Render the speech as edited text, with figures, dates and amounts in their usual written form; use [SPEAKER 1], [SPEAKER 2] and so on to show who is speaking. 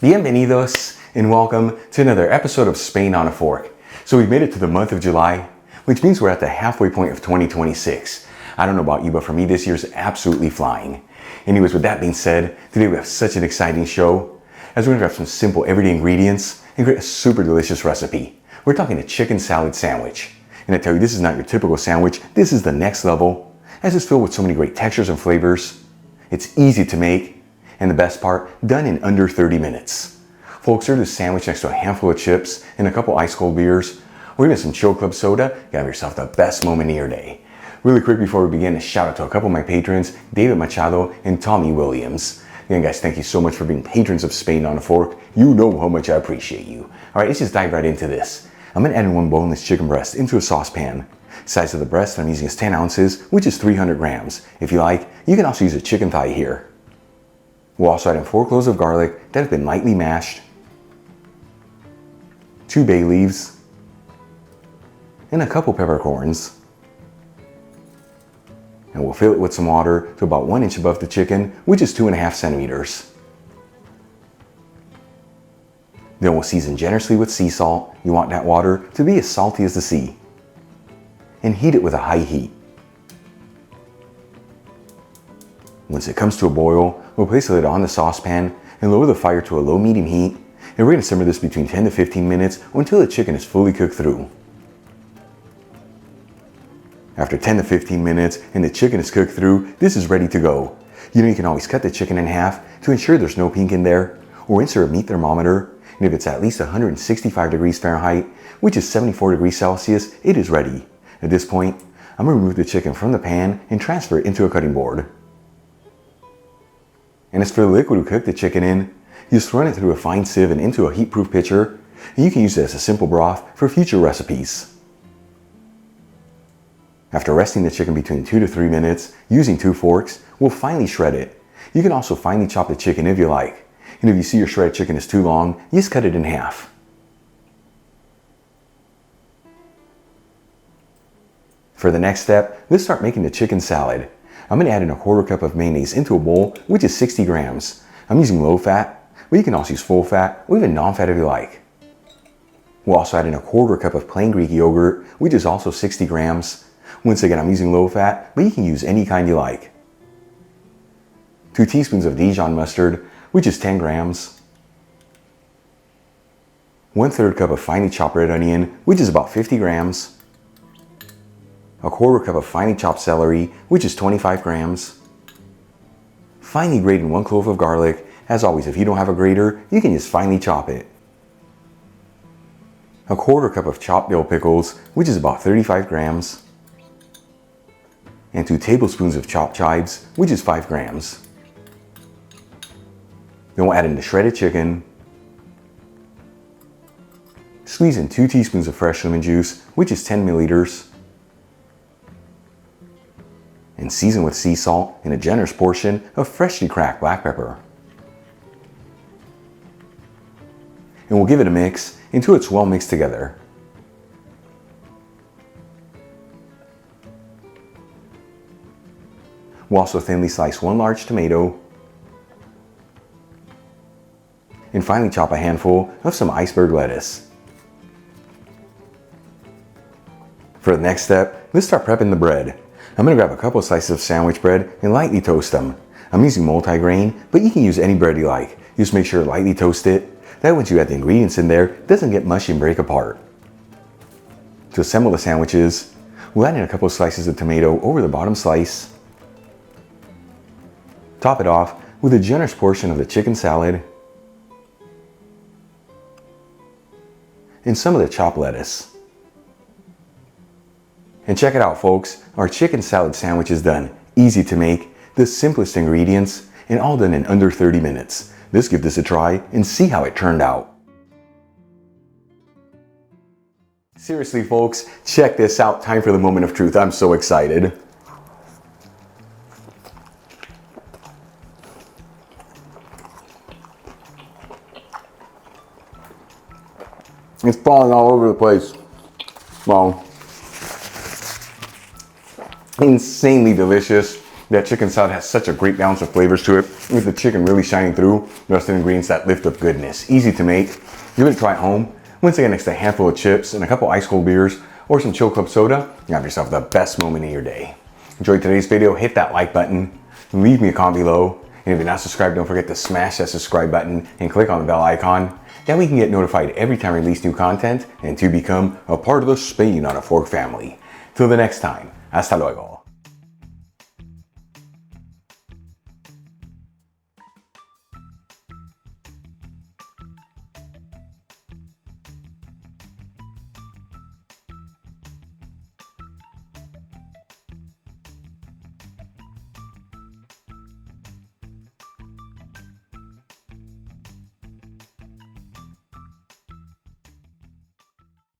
[SPEAKER 1] Bienvenidos and welcome to another episode of Spain on a Fork. So we've made it to the month of July, which means we're at the halfway point of 2026. I don't know about you, but for me this year's absolutely flying. Anyways, with that being said, today we have such an exciting show as we're gonna grab some simple everyday ingredients and create a super delicious recipe. We're talking a chicken salad sandwich. And I tell you, this is not your typical sandwich, this is the next level, as it's filled with so many great textures and flavors. It's easy to make, and the best part, done in under 30 minutes. Folks, serve this sandwich next to a handful of chips and a couple ice cold beers, or even some Chill Club soda. You have yourself the best moment of your day. Really quick before we begin, a shout out to a couple of my patrons, David Machado and Tommy Williams. Again, guys, thank you so much for being patrons of Spain on a Fork. You know how much I appreciate you. All right, let's just dive right into this. I'm gonna add in one boneless chicken breast into a saucepan. Size of the breast I'm using is 10 ounces, which is 300 grams. If you like, you can also use a chicken thigh here. We'll also add in 4 cloves of garlic that have been lightly mashed, 2 bay leaves, and a couple peppercorns. And we'll fill it with some water to about 1 inch above the chicken, which is 2.5 centimeters. Then we'll season generously with sea salt. You want that water to be as salty as the sea. And heat it with a high heat. Once it comes to a boil, we'll place the lid on the saucepan and lower the fire to a low-medium heat, and we're going to simmer this between 10 to 15 minutes until the chicken is fully cooked through. After 10 to 15 minutes and the chicken is cooked through, this is ready to go. You know, you can always cut the chicken in half to ensure there's no pink in there, or insert a meat thermometer, and if it's at least 165 degrees Fahrenheit, which is 74 degrees Celsius, it is ready. At this point, I'm going to remove the chicken from the pan and transfer it into a cutting board. And as for the liquid we cook the chicken in, you just run it through a fine sieve and into a heat-proof pitcher, and you can use it as a simple broth for future recipes. After resting the chicken between 2 to 3 minutes, using 2 forks, we'll finely shred it. You can also finely chop the chicken if you like. And if you see your shredded chicken is too long, you just cut it in half. For the next step, let's start making the chicken salad. I'm going to add in a 1/4 cup of mayonnaise into a bowl, which is 60 grams. I'm using low fat, but you can also use full fat or even non-fat if you like. We'll also add in a 1/4 cup of plain Greek yogurt, which is also 60 grams. Once again, I'm using low fat, but you can use any kind you like. 2 teaspoons of Dijon mustard, which is 10 grams. 1/3 cup of finely chopped red onion, which is about 50 grams. A 1/4 cup of finely chopped celery, which is 25 grams. Finely grated 1 clove of garlic. As always, if you don't have a grater, you can just finely chop it. A 1/4 cup of chopped dill pickles, which is about 35 grams. And 2 tablespoons of chopped chives, which is 5 grams. Then we'll add in the shredded chicken. Squeeze in 2 teaspoons of fresh lemon juice, which is 10 milliliters. And season with sea salt and a generous portion of freshly cracked black pepper. And we'll give it a mix until it's well mixed together. We'll also thinly slice 1 large tomato. And finally chop a handful of some iceberg lettuce. For the next step, let's start prepping the bread. I'm going to grab a couple slices of sandwich bread and lightly toast them. I'm using multi-grain, but you can use any bread you like. Just make sure to lightly toast it. That once you add the ingredients in there, it doesn't get mushy and break apart. To assemble the sandwiches, we'll add in a couple of slices of tomato over the bottom slice. Top it off with a generous portion of the chicken salad and some of the chopped lettuce. And check it out, folks, our chicken salad sandwich is done. Easy to make, the simplest ingredients, and all done in under 30 minutes. Let's give this a try and see how it turned out. Seriously, folks, check this out. Time for the moment of truth. I'm so excited. It's falling all over the place. Well, insanely delicious. That chicken salad has such a great balance of flavors to it. with the chicken really shining through, the rest of the ingredients that lift up goodness. Easy to make. Give it a try at home. Once again, next to a handful of chips and a couple ice cold beers or some chill club soda, you have yourself the best moment of your day. Enjoyed today's video, hit that like button, leave me a comment below, and if you're not subscribed, don't forget to smash that subscribe button and click on the bell icon. That way you can get notified every time I release new content and to become a part of the Spain on a Fork family. Till the next time, hasta luego.